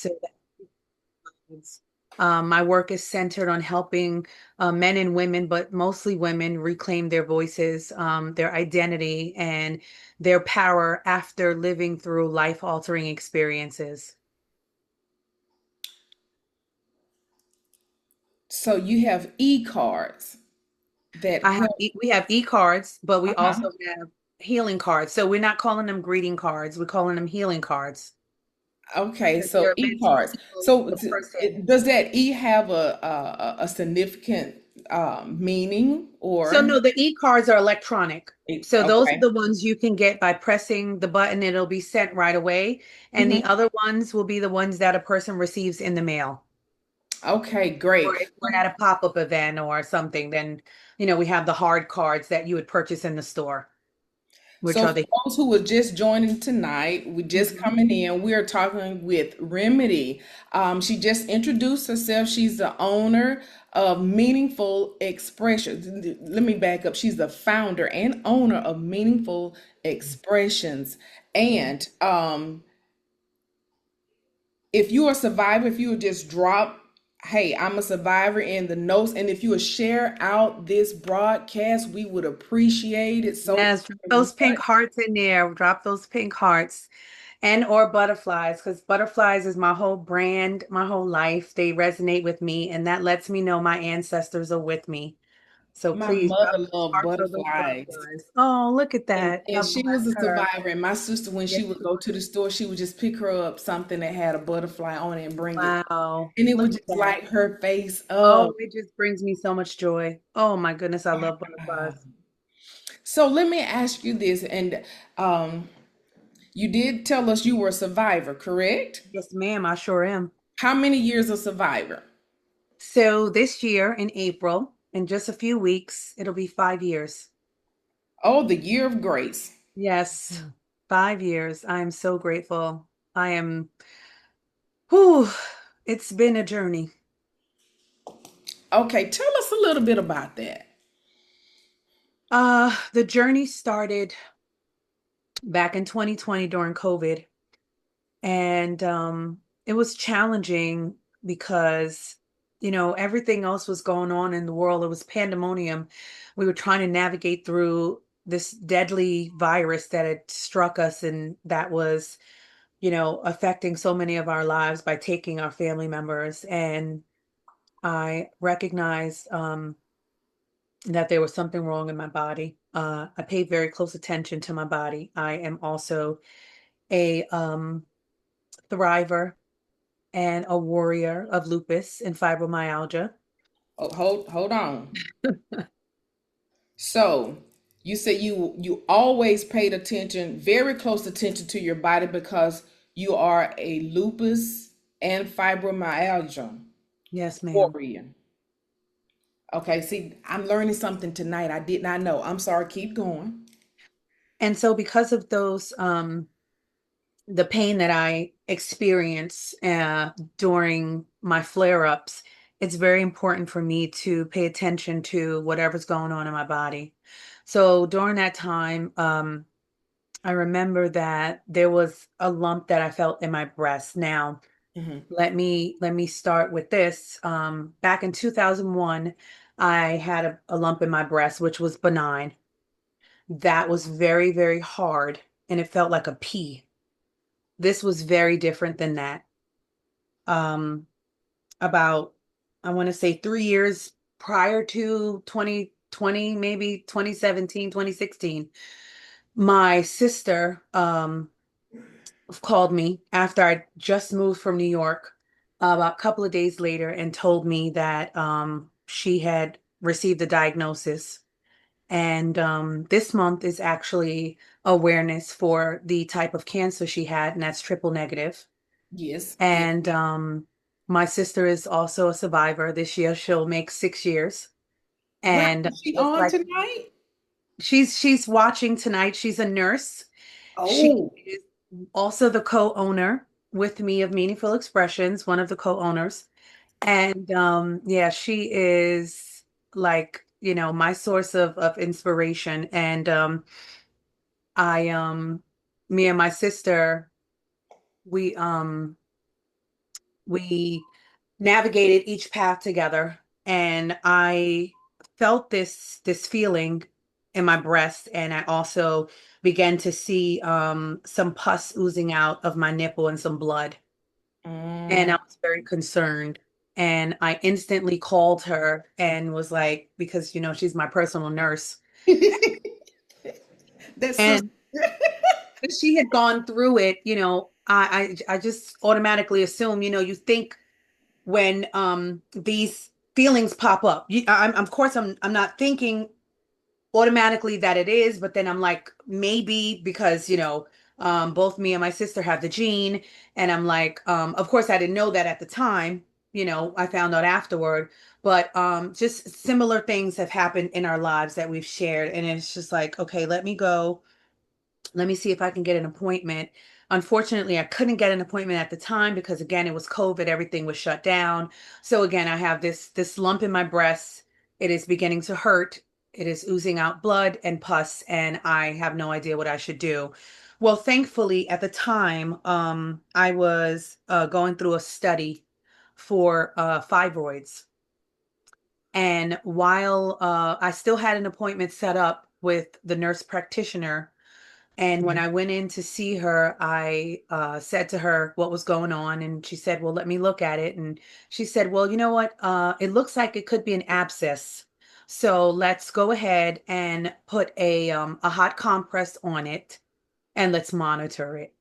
So my work is centered on helping men and women, but mostly women, reclaim their voices, their identity, and their power after living through life-altering experiences. So you have e-cards that help. We have e-cards, but we Uh-huh. also have healing cards. So we're not calling them greeting cards. We're calling them healing cards Okay, because so they're meant to e-cards. heal So the person. does that e have a significant meaning So or no, the e-cards are electronic. So those are okay. the ones you can get by pressing the button. It'll be sent right away. And the Hmm. other ones will be the ones that a person receives in the mail. Okay, Or great. if we're at a pop-up event or something, then we have the hard cards that you would purchase in the store, which So are for the those who were just joining tonight, we just Mhm. coming in, we're talking with Remedy. She just introduced herself. She's the owner of Meaningful Expressions. Let me back up. She's the founder and owner of Meaningful Expressions. And if you're a survivor, if you would just drop, hey, I'm a survivor in the notes, and if you would share out this broadcast, we would appreciate it so Yes, drop very those pink much. hearts in there. Drop those pink hearts and or butterflies, because butterflies is my whole brand, my whole life. They resonate with me, and that lets me know my ancestors are with me. So My please drop mother those loved hearts or those butterflies. butterflies. Oh, look at And, that. and God she was bless a her. survivor. And my sister, when she Yes, would she go to was. the store, she would just pick her up something that had a butterfly on it and bring it. Wow. And it Look would at just that. light her face up. Oh, it just brings me so much joy. Oh my goodness, I love butterflies. So let me ask you this. And you did tell us you were a survivor, correct? Yes, ma'am, I sure am. How many years a survivor? So this year in April, in just a few weeks, it'll be 5 years. Oh, the year of grace. Yes, 5 years. I am so grateful. I am, whew, it's been a journey. Okay, tell us a little bit about that. The journey started back in 2020 during COVID, and it was challenging because, everything else was going on in the world. It was pandemonium. We were trying to navigate through this deadly virus that had struck us, and that was affecting so many of our lives by taking our family members. And I recognized that there was something wrong in my body. I paid very close attention to my body. I am also a thriver and a warrior of lupus and fibromyalgia. Oh, hold on. So you said you always paid attention, very close attention to your body because you are a lupus and fibromyalgia Yes, ma'am. warrior. Okay, see, I'm learning something tonight I did not know. I'm sorry, keep going. And so because of those, the pain that I experience during my flare-ups, it's very important for me to pay attention to whatever's going on in my body. So during that time, I remember that there was a lump that I felt in my breast. Now, Hmm. let me start with this. Back in 2001, I had a lump in my breast, which was benign. That was very, very hard, and it felt like a pea. This was very different than that. Um, about, I want to say 3 years prior to 2020, maybe 2017, 2016, my sister called me after I just moved from New York about a couple of days later and told me that she had received a diagnosis. And this month is actually awareness for the type of cancer she had, and that's triple negative. Yes, yes. And my sister is also a survivor. This year she'll make 6 years. Wow, And is she just on like tonight? she's watching tonight. She's a nurse. She Oh, is also the co-owner with me of Meaningful Expressions, one of the co-owners. And yeah, she is like, my source of inspiration. And I me and my sister, we We navigated each path together, and I felt this feeling in my breast, and I also began to see some pus oozing out of my nipple and some blood. And Mm. I was very concerned. And I instantly called her and was like, because she's my personal nurse. That's sister. And she had gone through it, I just automatically assume, you think when these feelings pop up. Of course I'm not thinking automatically that it is, but then I'm like, maybe because, both me and my sister have the gene. And I'm like, of course I didn't know that at the time, I found out afterward. But just similar things have happened in our lives that we've shared. And it's just like, okay, let me see if I can get an appointment. Unfortunately, I couldn't get an appointment at the time because again, it was COVID, everything was shut down. So again, I have this lump in my breast. It is beginning to hurt. It is oozing out blood and pus, and I have no idea what I should do. Well, thankfully, at the time, I was going through a study for fibroids. And while I still had an appointment set up with the nurse practitioner, and when I went in to see her, I said to her what was going on, and she said, "Well, let me look at it." And she said, "Well, you know what? It looks like it could be an abscess. So let's go ahead and put a hot compress on it, and let's monitor it."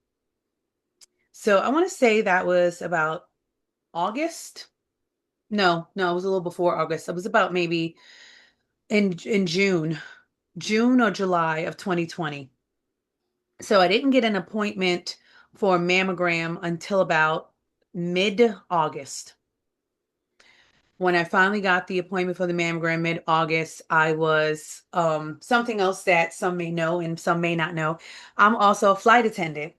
So I want to say that was about August. No, no, it was a little before August. It was about maybe in June or July of 2020. So I didn't get an appointment for a mammogram until about mid-August. When I finally got the appointment for the mammogram mid-August, I was something else that some may know and some may not know. I'm also a flight attendant.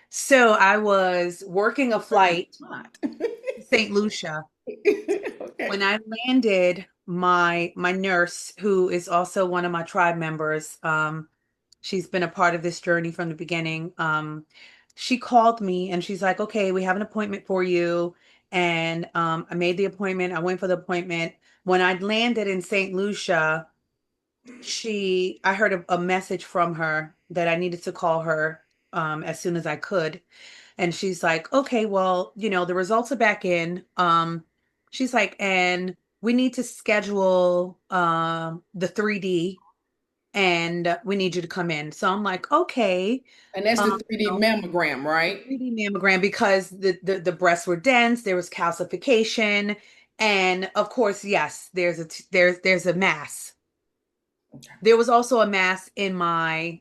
So I was working a flight Not. to St. Lucia. Okay. When I landed, my nurse, who is also one of my tribe members, she's been a part of this journey from the beginning. She called me and she's like, "Okay, we have an appointment for you." And I made the appointment. I went for the appointment. When I landed in St. Lucia, I heard a message from her that I needed to call her as soon as I could. And she's like, "Okay, well, the results are back in." She's like, "And we need to schedule the 3D, and we need you to come in." So I'm like, "Okay." And that's the Um, 3D mammogram, right? 3D mammogram because the breasts were dense, there was calcification, and of course, yes, there's a mass. There was also a mass in my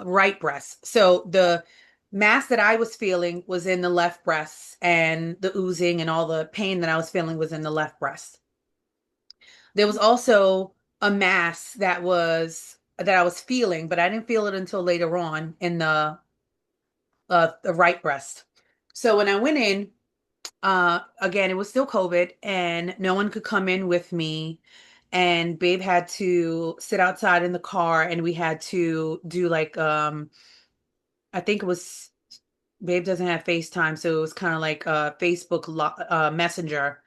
right breast. So the mass that I was feeling was in the left breast, and the oozing and all the pain that I was feeling was in the left breast. There was also a mass that I was feeling, but I didn't feel it until later on in the right breast. So when I went in, again, it was still COVID, and no one could come in with me. And Babe had to sit outside in the car, and we had to do like I think it was Babe doesn't have FaceTime, so it was kind of like Messenger.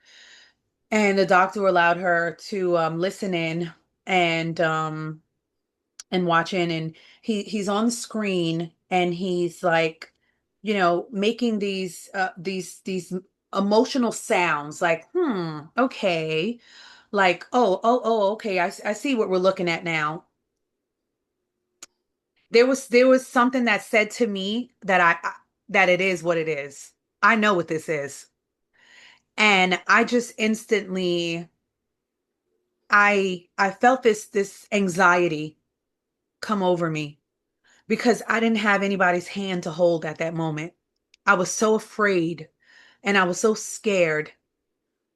And the doctor allowed her to listen in and watch in, and he's on the screen, and he's like, making these emotional sounds like, okay, like, oh, okay, I see what we're looking at now. There was something that said to me that that it is what it is. I know what this is. And I just instantly I felt this anxiety come over me because I didn't have anybody's hand to hold at that moment. I was so afraid and I was so scared.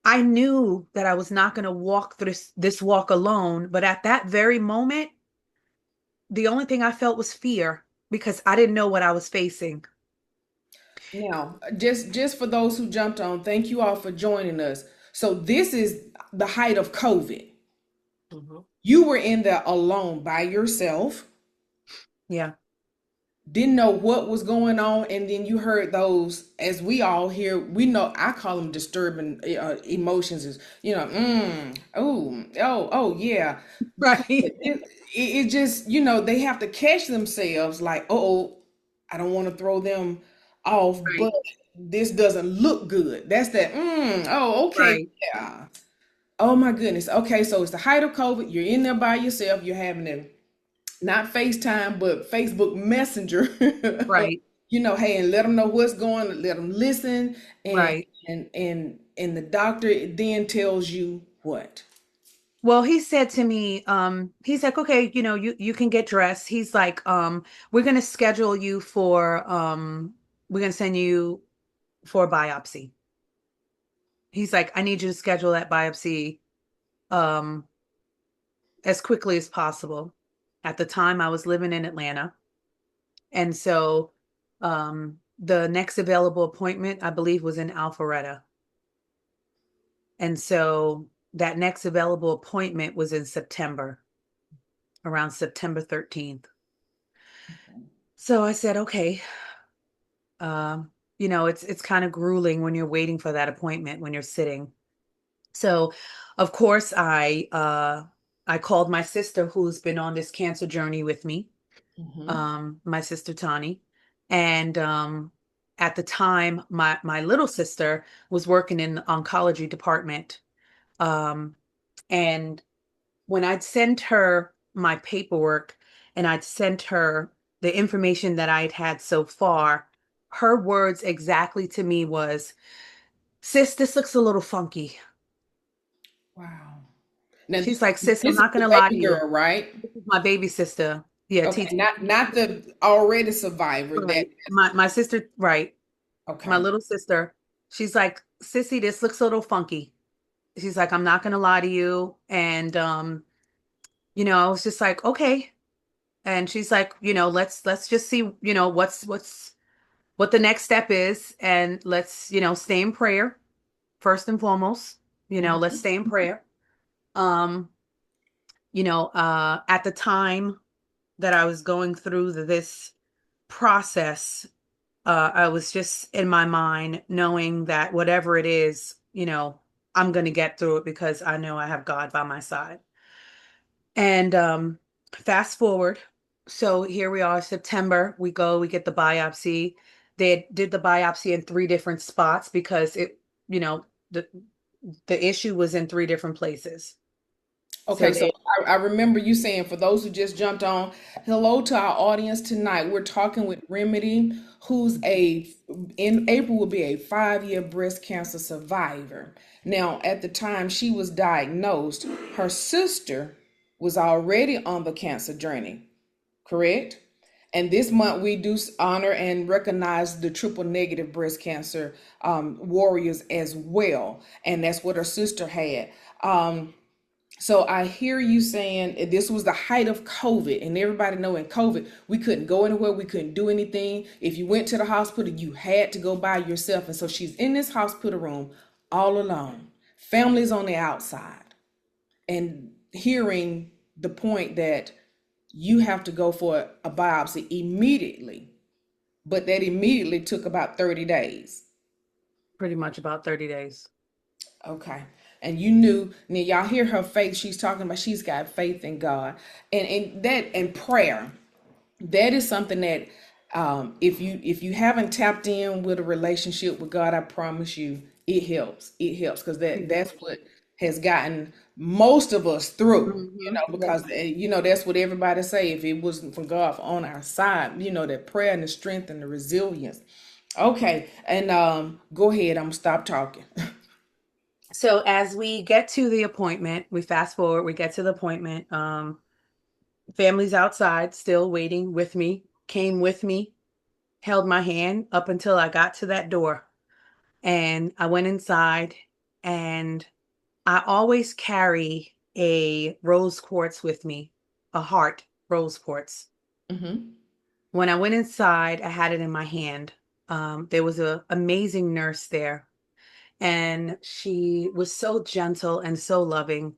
I knew that I was not going to walk through this walk alone, but at that very moment, the only thing I felt was fear because I didn't know what I was facing. Now, just for those who jumped on, thank you all for joining us. So this is the height of COVID. Mhm. You were in there alone by yourself. Yeah. didn't know what was going on, and then you heard those, as we all hear, we know, I call them disturbing emotions, is, oh yeah, because Right. it just, they have to catch themselves like, oh, I don't want to throw them off, Right. but this doesn't look good. That's that. Oh, okay, Right. yeah. Oh my goodness. Okay, so it's the height of COVID. You're in there by yourself. You're having to, not FaceTime, but Facebook Messenger. Right. Hey, and let them know what's going on, let them listen, and Right. and the doctor then tells you what. Well, he said to me, he's like, okay, you can get dressed. He's like, we're gonna schedule you for, we're gonna send you for a biopsy. He's like, I need you to schedule that biopsy, um, as quickly as possible. At the time, I was living in Atlanta, and so, the next available appointment, I believe, was in Alpharetta, and so that next available appointment was in September, around September 13th. So I said, okay. It's kind of grueling when you're waiting for that appointment when you're sitting. So, of course, I called my sister who's been on this cancer journey with me, Mm-hmm. my sister Tani, and at the time, my little sister was working in the oncology department, um, and when I'd sent her my paperwork and I'd sent her the information that I'd had so far, her words exactly to me was, sis, this looks a little funky. Wow. Now She's like, sis, I'm this is not the gonna lie to baby you. girl, right? This is my baby sister. Yeah, Okay, TT. not the already survivor. That Right. My sister, right. My okay. little sister. She's like, sissy, this looks a little funky. She's like, I'm not gonna lie to you. And I was just like, okay. And she's like, let's just see, what the next step is, and let's, stay in prayer first and foremost. Let's Mhm. stay in prayer. Um, at the time that I was going through this process, I was just in my mind knowing that whatever it is, I'm going to get through it because I know I have God by my side. And fast forward. So here we are, September. We go, we get the biopsy. They did the biopsy in three different spots because you know, the the issue was in three different places. So Okay, so I remember you saying, for those who just jumped on, hello to our audience tonight. We're talking with Remedy, who's in April will be a 5-year breast cancer survivor. Now, at the time she was diagnosed, her sister was already on the cancer journey, correct? And this month we do honor and recognize the triple negative breast cancer warriors as well. And that's what her sister had. So I hear you saying this was the height of COVID, and everybody know in COVID we couldn't go anywhere, we couldn't do anything. If you went to the hospital, you had to go by yourself. And so she's in this hospital room all alone. Family's on the outside, and hearing the point that you have to go for a biopsy immediately, but that immediately took about 30 days. pretty much about 30 days. Okay. And you knew, now y'all hear her faith. She's talking about she's got faith in God. And that and prayer. That is something that if you haven't tapped in with a relationship with God, I promise you it helps. It helps because that's what has gotten most of us through. Yep. Because that's what everybody say. If it wasn't for God on our side, that prayer and the strength and the resilience. Okay, and go ahead. I'm gonna stop talking. So as we get to the appointment, we fast forward, we get to the appointment. Family's outside still waiting with me, came with me, held my hand up until I got to that door. And I went inside, and I always carry a rose quartz with me, a heart rose quartz. Hmm. When I went inside, I had it in my hand. There was an amazing nurse there, and she was so gentle and so loving.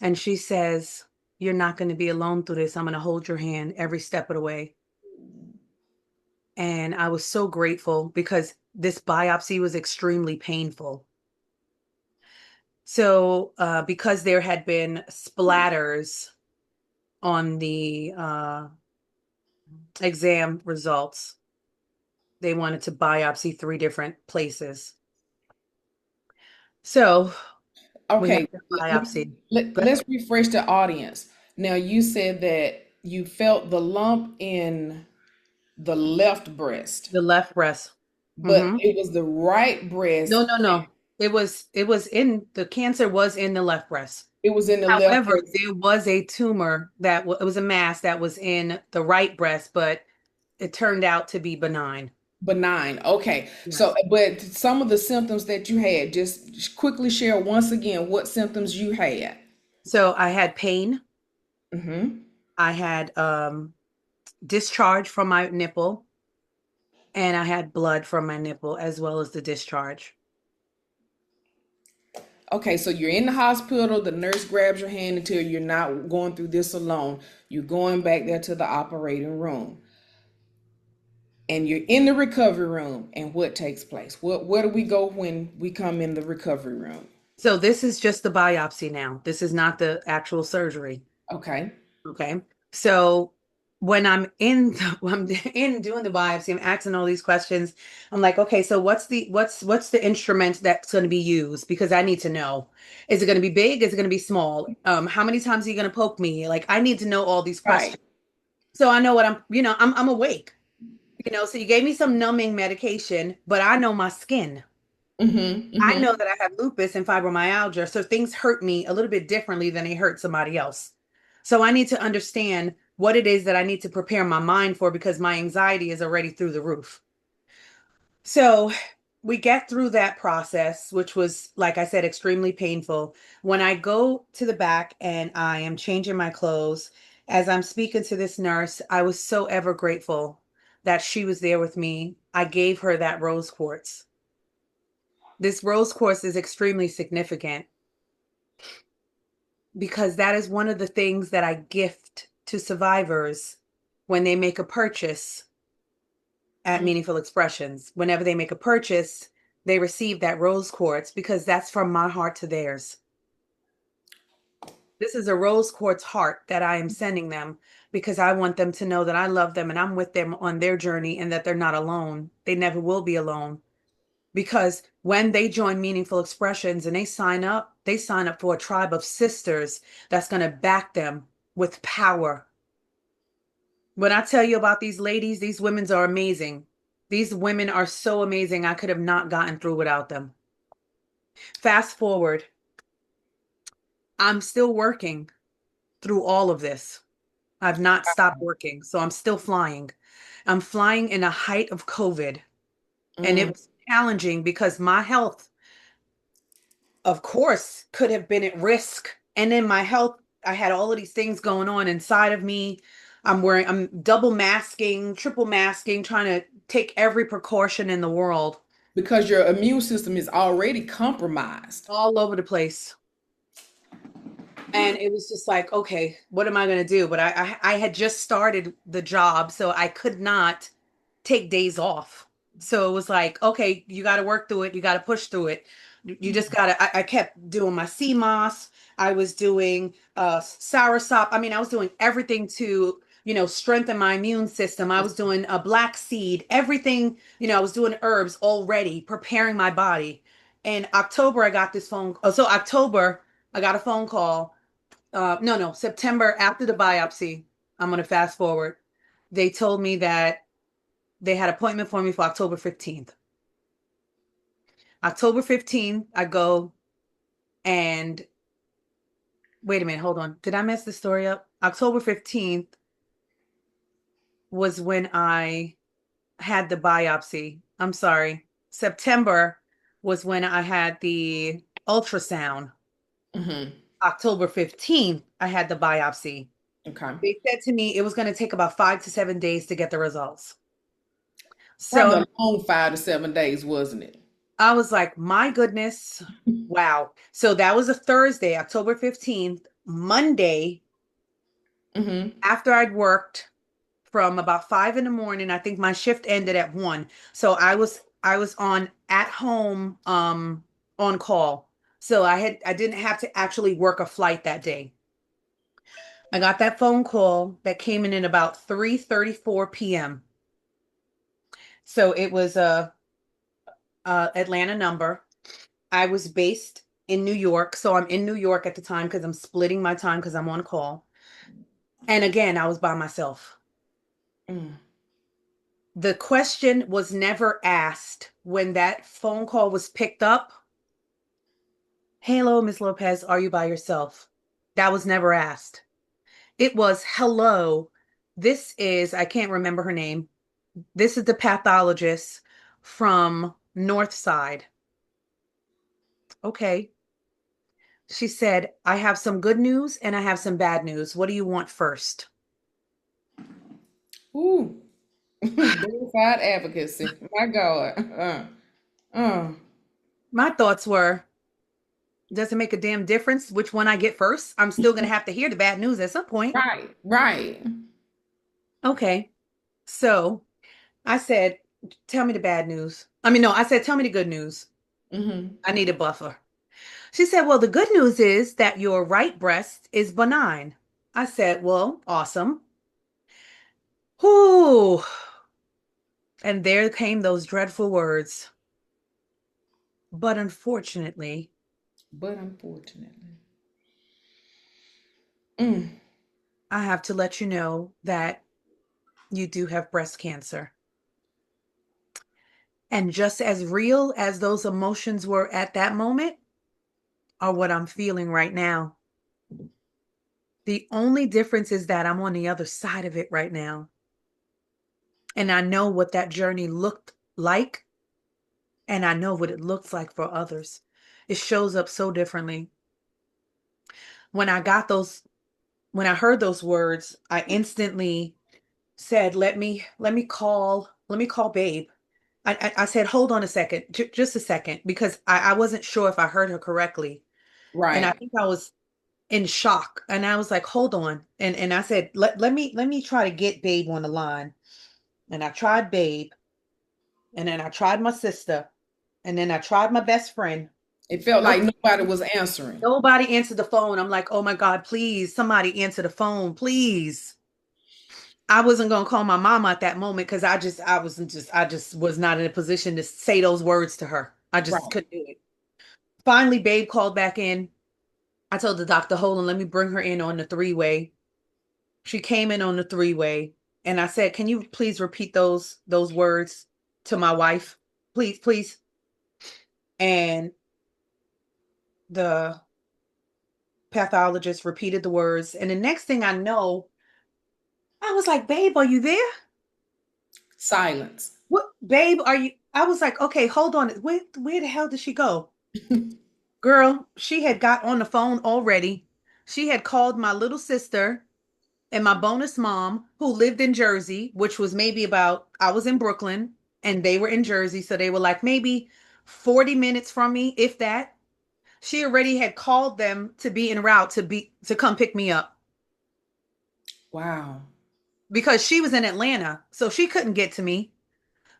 And she says, you're not going to be alone through this. I'm going to hold your hand every step of the way. And I was so grateful because this biopsy was extremely painful. So, because there had been splatters on the exam results, they wanted to biopsy three different places. So, we had Okay, to biopsy. But let's refresh the audience. Now, you said that you felt the lump in the left breast, the left breast. but Hmm. it was the right breast. No, no, no. It was in the cancer was in the left breast. It was in the left However, breast, there was a tumor it was a mass that was in the right breast, but it turned out to be benign. benign. Okay, so Yes. but some of the symptoms that you had, just quickly share once again what symptoms you had. So I had pain. Hmm. I had discharge from my nipple, and I had blood from my nipple as well as the discharge. Okay, so you're in the hospital, the nurse grabs your hand until you're not going through this alone. You're going back there to the operating room. And you're in the recovery room. And what takes place? Where do we go when we come in the recovery room? So this is just the biopsy now. This is not the actual surgery. Okay. Okay. So when I'm in when I'm in doing the biopsy, I'm asking all these questions. I'm like, okay, so what's the instrument that's going to be used? Because I need to know. Is it going to be big? Is it going to be small? How many times are you going to poke me? Like, I need to know all these Right. questions. So I know what I'm awake. So you gave me some numbing medication, but I know my skin. Mm-hmm. I Mm-hmm. know that I have lupus and fibromyalgia, so things hurt me a little bit differently than they hurt somebody else. So I need to understand what it is that I need to prepare my mind for because my anxiety is already through the roof. So we get through that process, which was, like I said, extremely painful. When I go to the back and I am changing my clothes, as I'm speaking to this nurse, I was so ever grateful that she was there with me. I gave her that rose quartz. This rose quartz is extremely significant because that is one of the things that I gift to survivors when they make a purchase at Meaningful Expressions. Whenever they make a purchase, they receive that rose quartz because that's from my heart to theirs. This is a rose quartz heart that I am sending them because I want them to know that I love them and I'm with them on their journey and that they're not alone. They never will be alone. Because when they join Meaningful Expressions and they sign up for a tribe of sisters that's going to back them with power. When I tell you about these ladies, these women are amazing. These women are so amazing. I could have not gotten through without them. Fast forward, I'm still working through all of this. I've not stopped working, so I'm still flying. I'm flying in the height of COVID, and it Mm. was challenging because my health, of course, could have been at risk. And in my health, I had all of these things going on inside of me. I'm double masking, triple masking, trying to take every precaution in the world, Because your immune system is already compromised. all over the place. And it was just like, okay, what am I going to do? But I had just started the job, so I could not take days off. So it was like, okay, you got to work through it. You got to push through it. You just got to, I kept doing my CMOS. I was doing soursop. I mean, I was doing everything to, strengthen my immune system. I was doing a black seed, everything, I was doing herbs already, preparing my body. In October, I got this phone. Oh, so October, I got a phone call. No, no, September after the biopsy. I'm going to fast forward. They told me that they had appointment for me for October 15th. October 15th, I go and wait a minute, hold on. Did I mess the story up? October 15th was when I had the biopsy. I'm sorry. September was when I had the ultrasound. Hmm. October 15th, I had the biopsy. Okay. They said to me it was going to take about 5 to 7 days to get the results. Probably So a long 5 to 7 days, wasn't it? I was like, my goodness, wow. So that was a Thursday, October 15th. Monday, Hmm. after I'd worked from about 5 in the morning. I think my shift ended at 1. So I was on at home on call. So I didn't have to actually work a flight that day. I got that phone call that came in at about 3:34 p.m. So it was a Atlanta number. I was based in New York, so I'm in New York at the time because I'm splitting my time because I'm on call. And again, I was by myself. Mm. The question was never asked when that phone call was picked up. Hello, Miss Lopez, are you by yourself? That was never asked. It was, hello, I can't remember her name. This is the pathologist from North Side. Okay. She said, I have some good news and I have some bad news. What do you want first? Ooh. Verified advocacy. My God. Uh. My thoughts were, does it make a damn difference which one I get first? I'm still going to have to hear the bad news at some point. Right. Right. Okay. So I said, tell me the bad news. I mean, no, I said, tell me the good news. Mm-hmm. I need a buffer. She said, well, the good news is that your right breast is benign. I said, well, awesome. Whoo. And there came those dreadful words. But unfortunately, But unfortunately. Mm. I have to let you know that you do have breast cancer. And just as real as those emotions were at that moment are what I'm feeling right now. The only difference is that I'm on the other side of it right now. And I know what that journey looked like, and I know what it looks like for others. It shows up so differently. When I got those, when I heard those words, I instantly said, let me call babe. I said, hold on a second, just a second, because I wasn't sure if I heard her correctly. And I Right. think I was in shock. And I was like, hold on. And I said, let me try to get babe on the line. And I tried babe, and then I tried my sister, and then I tried my best friend. It felt Nope. like nobody was answering. Nobody answered the phone. I'm like, oh my God, please, somebody answer the phone, please. I wasn't gonna call my mama at that moment because I just was not in a position to say those words to her. I just Right. couldn't do it. Finally, babe called back in. I told the doctor, hold on, let me bring her in on the three-way. She came in on the three-way, and I said, can you please repeat those words to my wife? Please, please. And the pathologist repeated the words. And the next thing I know, I was like, babe, are you there? Silence. What, babe, are you? I was like, okay, hold on. Where the hell did she go? Girl, she had got on the phone already. She had called my little sister and my bonus mom, who lived in Jersey, which was maybe about, I was in Brooklyn and they were in Jersey. So they were like maybe 40 minutes from me, if that. She already had called them to be en route to come pick me up Wow. because she was in Atlanta. So she couldn't get to me.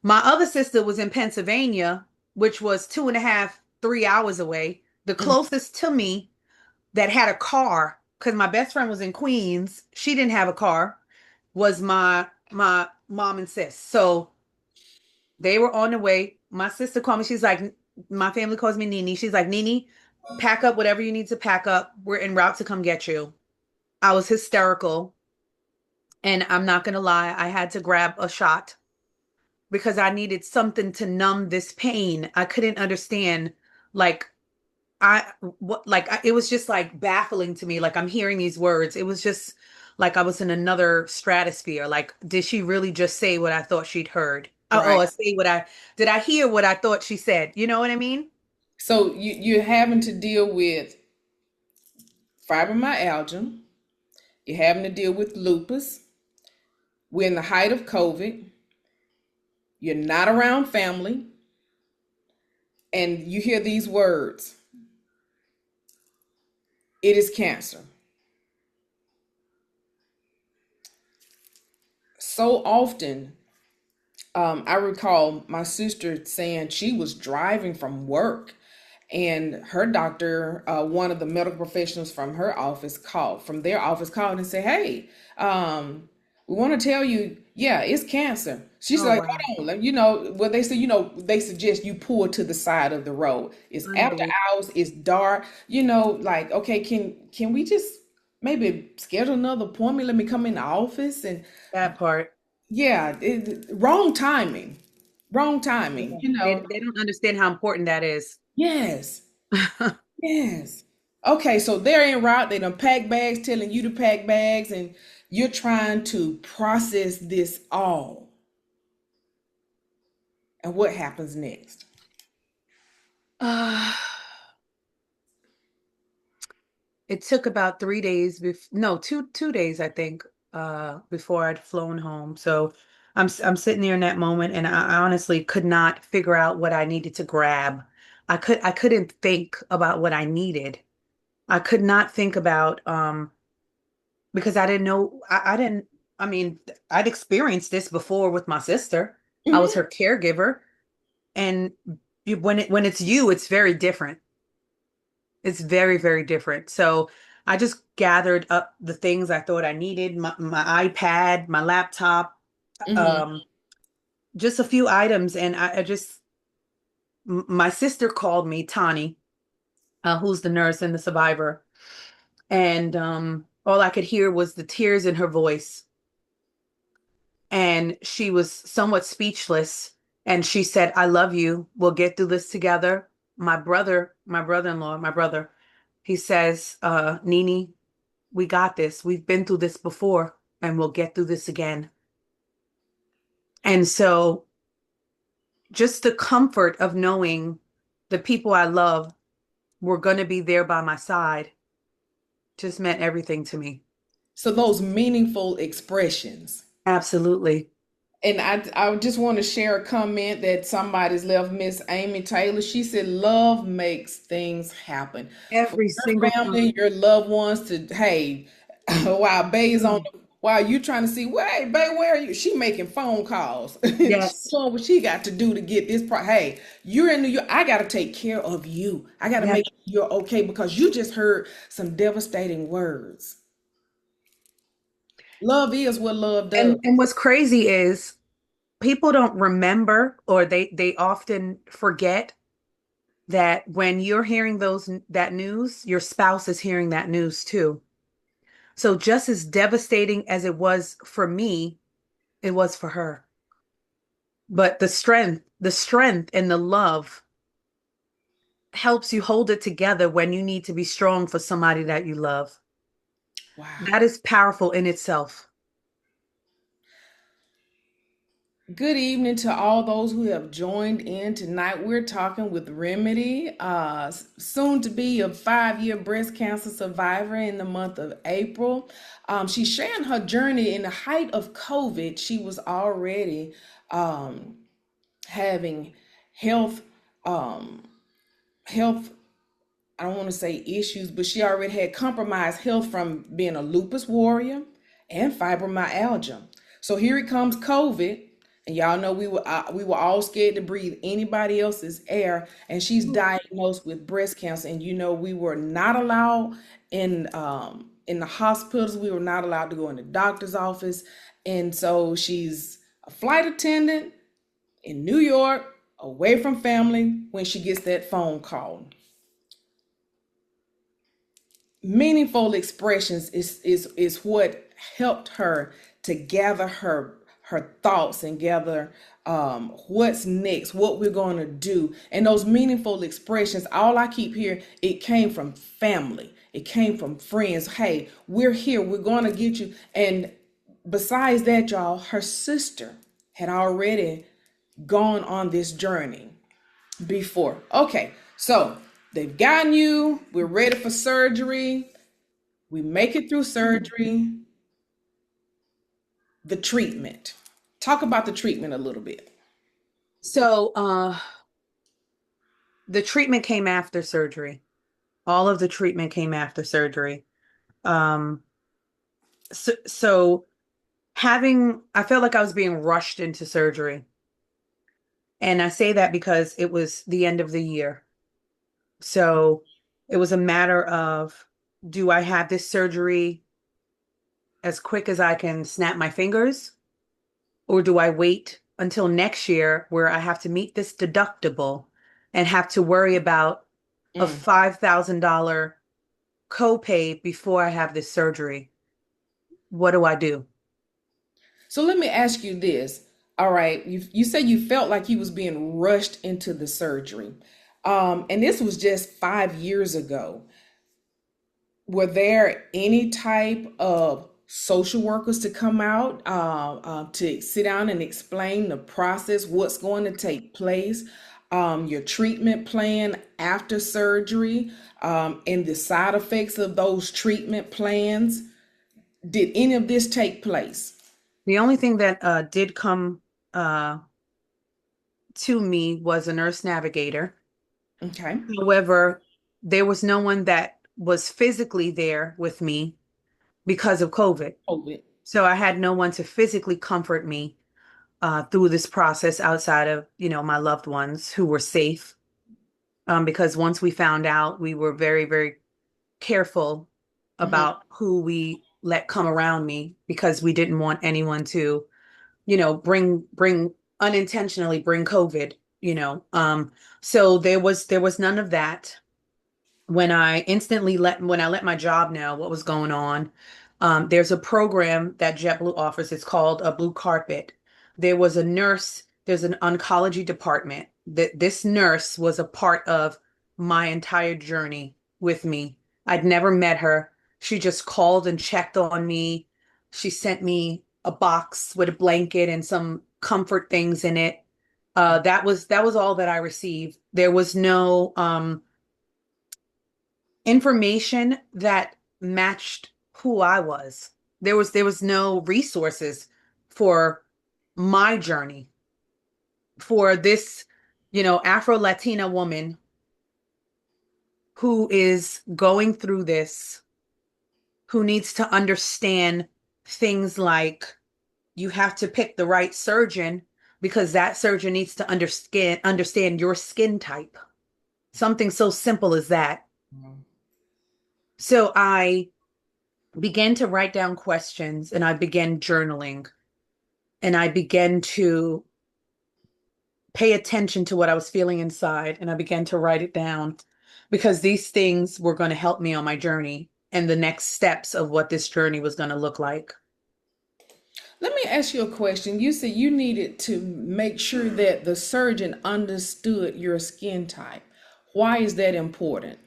My other sister was in Pennsylvania, which was 2.5, 3 hours away. The Mm. closest to me that had a car, because my best friend was in Queens, she didn't have a car, was my mom and sis. So they were on the way. My sister called me. She's like, my family calls me Nini. She's like, Nini, pack up whatever you need to pack up. We're en route to come get you. I was hysterical. And I'm not gonna lie, I had to grab a shot because I needed something to numb this pain. I couldn't understand, like, it was just like baffling to me. Like I'm hearing these words. It was just like I was in another stratosphere. Like, did she really just say what I thought she'd heard? Oh, Right. say what I did I hear what I thought she said? You know what I mean? So you're having to deal with fibromyalgia. You're having to deal with lupus. We're in the height of COVID. You're not around family. And you hear these words. It is cancer. So often, I recall my sister saying she was driving from work and her doctor, one of the medical professionals from their office called and said, "Hey, we want to tell you, yeah, it's cancer." She's Oh, like, wow. "Hold on, what they say, they suggest you pull to the side of the road. It's after Unbelievable. hours, it's dark, like, okay, can we just maybe schedule another appointment? Let me come in the office." And That part. yeah, wrong timing. Wrong timing, Yeah. They don't understand how important that is. Yes. Yes. Okay, so they're en route. They done pack bags, telling you to pack bags, and you're trying to process this all. And what happens next? Uh, it took about 3 days no, two days, I think, before I'd flown home. So I'm sitting there in that moment and I honestly could not figure out what I needed to grab. I couldn't think about what I needed. I could not think about because I didn't know I didn't I mean, I'd experienced this before with my sister. I was Hmm. her caregiver, and when it's you, it's very different. It's very, very different. So I just gathered up the things I thought I needed, my iPad, my laptop, Hmm. um, just a few items. And I just, my sister called me, Tani, who's the nurse and the survivor. And all I could hear was the tears in her voice. And she was somewhat speechless. And she said, I love you. We'll get through this together. My brother-in-law, my brother, he says, Nini, we got this. We've been through this before and we'll get through this again. And so just the comfort of knowing the people I love were going to be there by my side just meant everything to me. So those meaningful expressions. Absolutely. And I just want to share a comment that somebody's left, Miss Amy Taylor. She said, "Love makes things happen for Every your single family, time. your loved ones. To hey, while Bay's Mm. while you trying to see, well, hey, Bay, where are you? She making phone calls. She Yes. doing what she got to do to get this. Hey, you're in New York. I got to take care of you. I got to Yeah. make sure you're okay because you just heard some devastating words. Love is what love does." And what's crazy is people don't remember or they often forget that when you're hearing that news, your spouse is hearing that news too. So just as devastating as it was for me, it was for her. But the strength and the love helps you hold it together when you need to be strong for somebody that you love. Wow. That is powerful in itself. Good evening to all those who have joined in tonight. We're talking with Remedy, soon to be a 5-year breast cancer survivor in the month of April. She's sharing her journey in the height of COVID. She was already um, having health um, health I don't want to say issues, but she already had compromised health from being a lupus warrior and fibromyalgia. So here it comes COVID, and y'all know we were all scared to breathe anybody else's air, and she's diagnosed with breast cancer. And we were not allowed in the hospitals. We were not allowed to go in the doctor's office, and so she's a flight attendant in New York, away from family, when she gets that phone call. Meaningful expressions is what helped her to gather her thoughts and gather what's next, what we're going to do. And those meaningful expressions, all I keep hearing, it came from family, it came from friends. Hey, we're here, we're going to get you. And besides that, y'all, her sister had already gone on this journey before. Okay, so they've gotten you, we're ready for surgery, we make it through surgery, the treatment. Talk about the treatment a little bit. So, the treatment came after surgery. All of the treatment came after surgery. Um, so I felt like I was being rushed into surgery. And I say that because it was the end of the year. So it was a matter of, do I have this surgery as quick as I can snap my fingers? Or do I wait until next year where I have to meet this deductible and have to worry about a Mm. $5,000 copay before I have this surgery? What do I do? So let me ask you this. All right, you said you felt like you was being rushed into the surgery. And this was just 5 years ago. Were there any type of social workers to come out to sit down and explain the process, what's going to take place, your treatment plan after surgery, and the side effects of those treatment plans? Did any of this take place? The only thing that did come uh, to me was a nurse navigator. Okay. However, there was no one that was physically there with me because of COVID. COVID. So I had no one to physically comfort me through this process outside of, my loved ones who were safe. Because once we found out, we were very, very careful Mhm. about who we let come around me because we didn't want anyone to, bring unintentionally bring COVID. So there was none of that. When I let my job know what was going on, there's a program that JetBlue offers. It's called a Blue Carpet. There was a nurse, there's an oncology department. That this nurse was a part of my entire journey with me. I'd never met her. She just called and checked on me. She sent me a box with a blanket and some comfort things in it. That was all that I received. There was no information that matched who I was. There was no resources for my journey, for this, Afro-Latina woman who is going through this, who needs to understand things like you have to pick the right surgeon because that surgeon needs to understand your skin type. Something so simple as that. So I began to write down questions and I began journaling and I began to pay attention to what I was feeling inside and I began to write it down because these things were going to help me on my journey and the next steps of what this journey was going to look like. Let me ask you a question. You said you needed to make sure that the surgeon understood your skin type. Why is that important?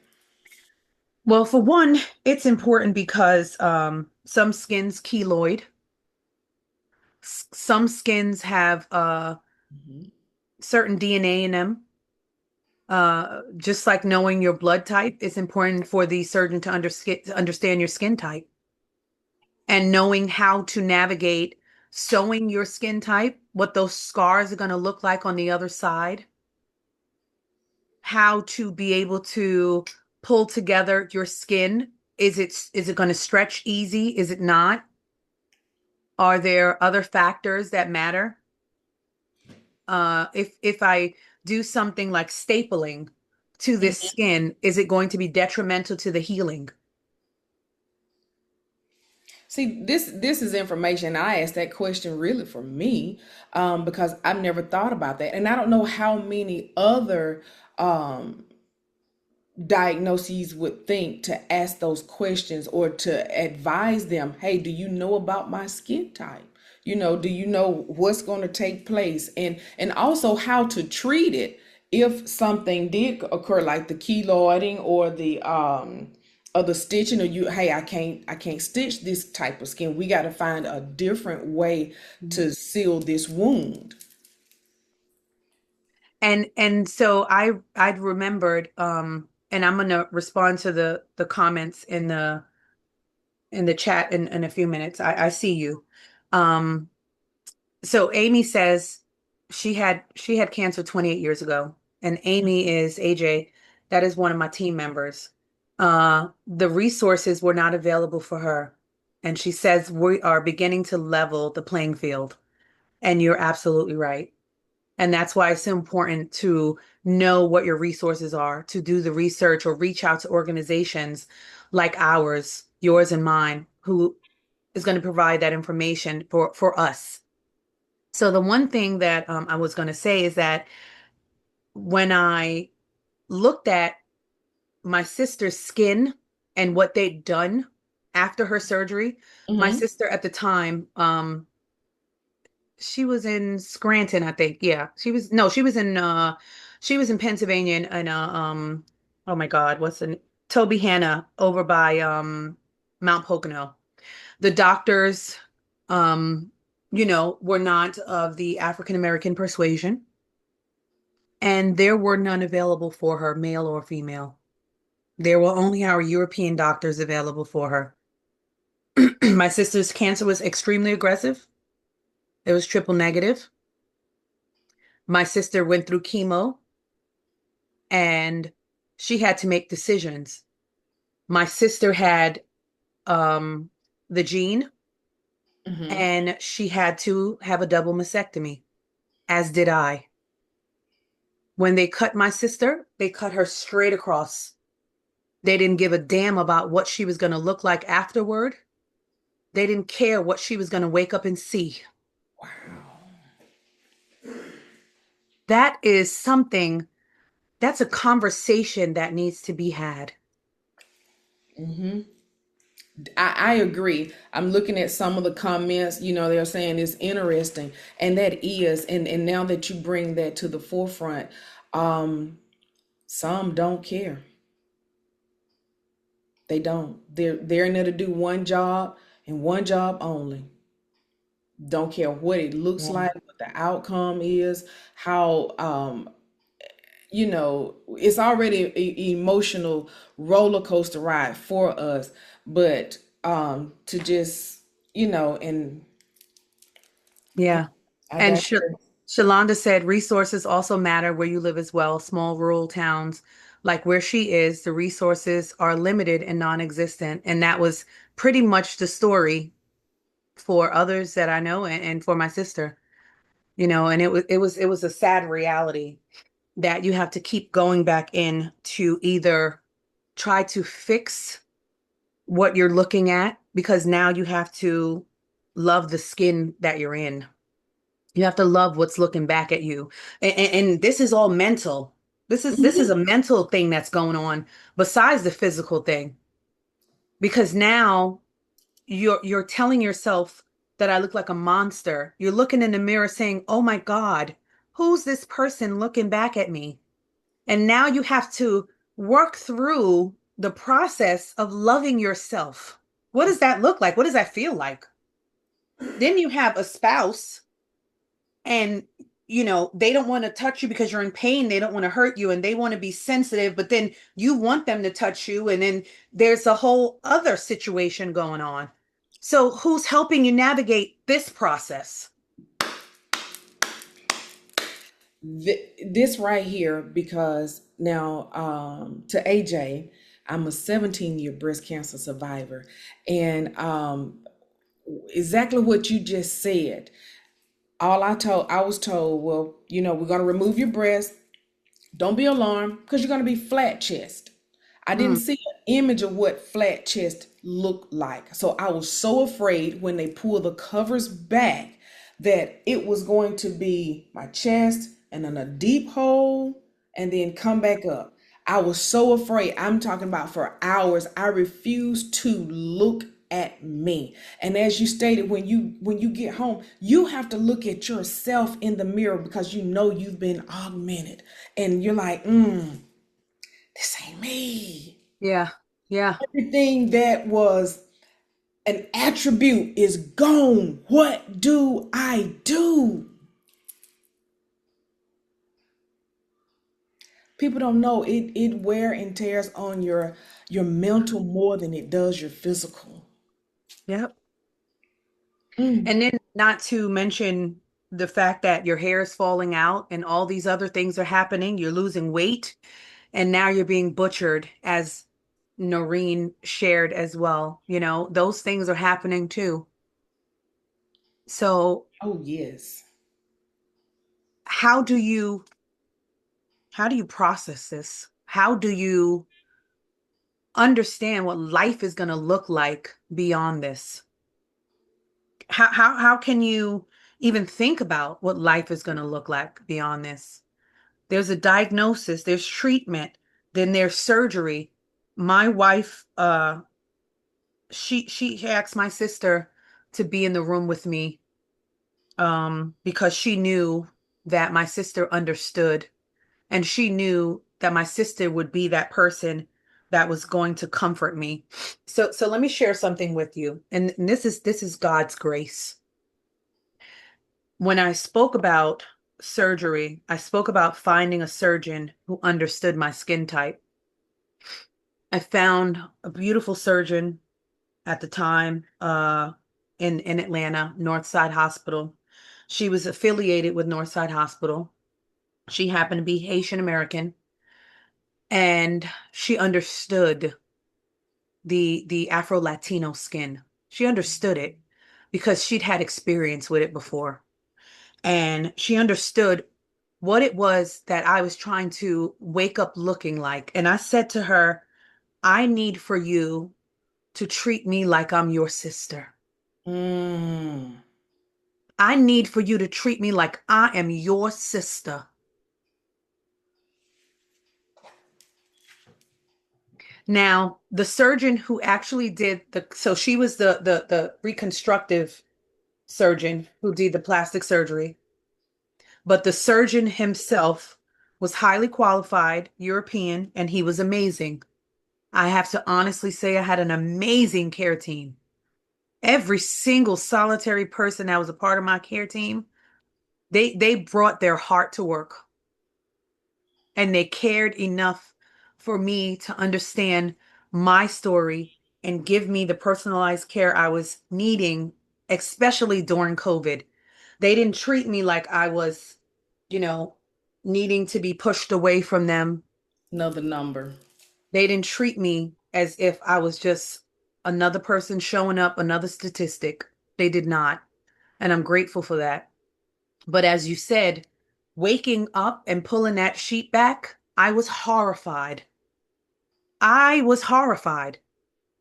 Well, for one, it's important because some skins keloid, some skins have Mhm. certain DNA in them. Just like knowing your blood type, it's important for the surgeon to understand your skin type and knowing how to navigate sewing your skin type, what those scars are going to look like on the other side, how to be able to pull together your skin. Is it going to stretch easy? Is it not? Are there other factors that matter? If I do something like stapling to this skin, is it going to be detrimental to the healing? See, this is information. I asked that question really for me, because I've never thought about that, and I don't know how many other um, diagnoses would think to ask those questions or to advise them. Hey, do you know about my skin type? Do you know what's going to take place, and also how to treat it if something did occur, like the keloiding or the stitching, or hey, I can't stitch this type of skin. We got to find a different way Mhm. to seal this wound. And so I'd remembered, and I'm gonna respond to the comments in the chat in a few minutes. I see you. Um, so Amy says she had cancer 28 years ago, and Amy is AJ. That is one of my team members. The resources were not available for her. And she says we are beginning to level the playing field. And you're absolutely right. And that's why it's so important to know what your resources are, to do the research or reach out to organizations like ours, yours and mine, who is going to provide that information for us. So the one thing that I was going to say is that when I looked at my sister's skin and what they'd done after her surgery, my Mm-hmm. sister at the time, she was in Scranton, I think. Yeah. She was no, she was in Pennsylvania in oh my God, what's the Toby Hanna over by Mount Pocono. The doctors um were not of the African American persuasion, and there were none available for her, male or female. There were only our European doctors available for her. My sister's cancer was extremely aggressive. It was triple negative. My sister went through chemo and she had to make decisions. My sister had um the gene Mm-hmm. and she had to have a double mastectomy, as did I. When they cut my sister, they cut her straight across. They didn't give a damn about what she was going to look like afterward. They didn't care what she was going to wake up and see. Wow. That is something, that's a conversation that needs to be had. Mm-hmm. I agree. I'm looking at some of the comments, they're saying it's interesting. And that is, and now that you bring that to the forefront, um, some don't care. They don't. They're in there to do one job and one job only. Don't care what it looks Yeah. like, what the outcome is, how it's already an emotional roller coaster ride for us, but to just, and Yeah. I And digress. Shalonda said resources also matter where you live as well. Small rural towns like where she is, the resources are limited and non-existent. And that was pretty much the story for others that I know and for my sister, and it was a sad reality that you have to keep going back in to either try to fix what you're looking at because now you have to love the skin that you're in. You have to love what's looking back at you. And this is all mental. This is a mental thing that's going on besides the physical thing. Because now you're telling yourself that I look like a monster. You're looking in the mirror saying, "Oh my God, who's this person looking back at me?" And now you have to work through the process of loving yourself. What does that look like? What does that feel like? Then you have a spouse and they don't want to touch you because you're in pain. They don't want to hurt you and they want to be sensitive, but then you want them to touch you. And then there's a whole other situation going on. So who's helping you navigate this process? This right here, because now, to AJ, I'm a 17-year breast cancer survivor, and exactly what you just said. I was told, well, we're going to remove your breast. Don't be alarmed because you're going to be flat chest. I didn't Mm, see an image of what flat chest looked like. So I was so afraid when they pulled the covers back that it was going to be my chest and then a deep hole and then come back up. I was so afraid. I'm talking about for hours. I refused to look at me. And as you stated, when you get home, you have to look at yourself in the mirror because you know you've been augmented. And you're like, this ain't me. yeah. Yeah. Everything that was an attribute is gone. What do I do? People don't know it wear and tears on your mental more than it does your physical. Yep. Mm. And then not to mention the fact that your hair is falling out and all these other things are happening. You're losing weight and now you're being butchered as Noreen shared as well. Those things are happening too. So Oh, yes. how do you how do you process this? How do you understand what life is going to look like beyond this? How can you even think about what life is going to look like beyond this? There's a diagnosis, there's treatment, then there's surgery. My wife, she asked my sister to be in the room with me, because she knew that my sister understood, and she knew that my sister would be that person that was going to comfort me. So let me share something with you. And this is God's grace. When I spoke about surgery, I spoke about finding a surgeon who understood my skin type. I found a beautiful surgeon at the time, in Atlanta, Northside Hospital. She was affiliated with Northside Hospital. She happened to be Haitian American, and she understood the Afro Latino skin. She understood it because she'd had experience with it before. And she understood what it was that I was trying to wake up looking like. And I said to her, I need for you to treat me like I'm your sister. Mm. I need for you to treat me like I am your sister. Now, the surgeon who actually did so she was the reconstructive surgeon who did the plastic surgery, but the surgeon himself was highly qualified, European, and he was amazing. I have to honestly say I had an amazing care team. Every single solitary person that was a part of my care team, they brought their heart to work, and they cared enough for me to understand my story and give me the personalized care I was needing, especially during COVID. They didn't treat me like I was, you know, needing to be pushed away from them. Another number. They didn't treat me as if I was just another person showing up, another statistic. They did not. And I'm grateful for that. But as you said, waking up and pulling that sheet back, I was horrified. I was horrified.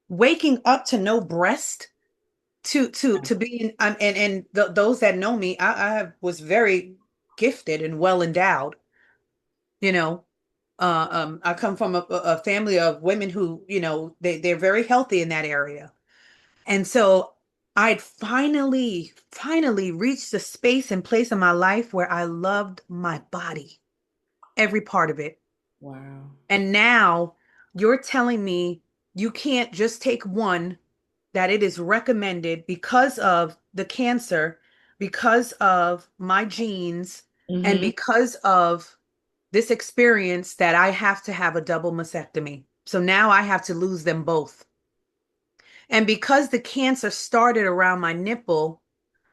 Waking up to no breast, to be in, and those that know me, was very gifted and well endowed. You know, I come from a family of women who, they're very healthy in that area. And so I'd finally reached the space and place in my life where I loved my body, every part of it. Wow. And now you're telling me you can't just take one, that it is recommended because of the cancer, because of my genes, and Mm-hmm. because of this experience, that I have to have a double mastectomy. So now I have to lose them both. And because the cancer started around my nipple,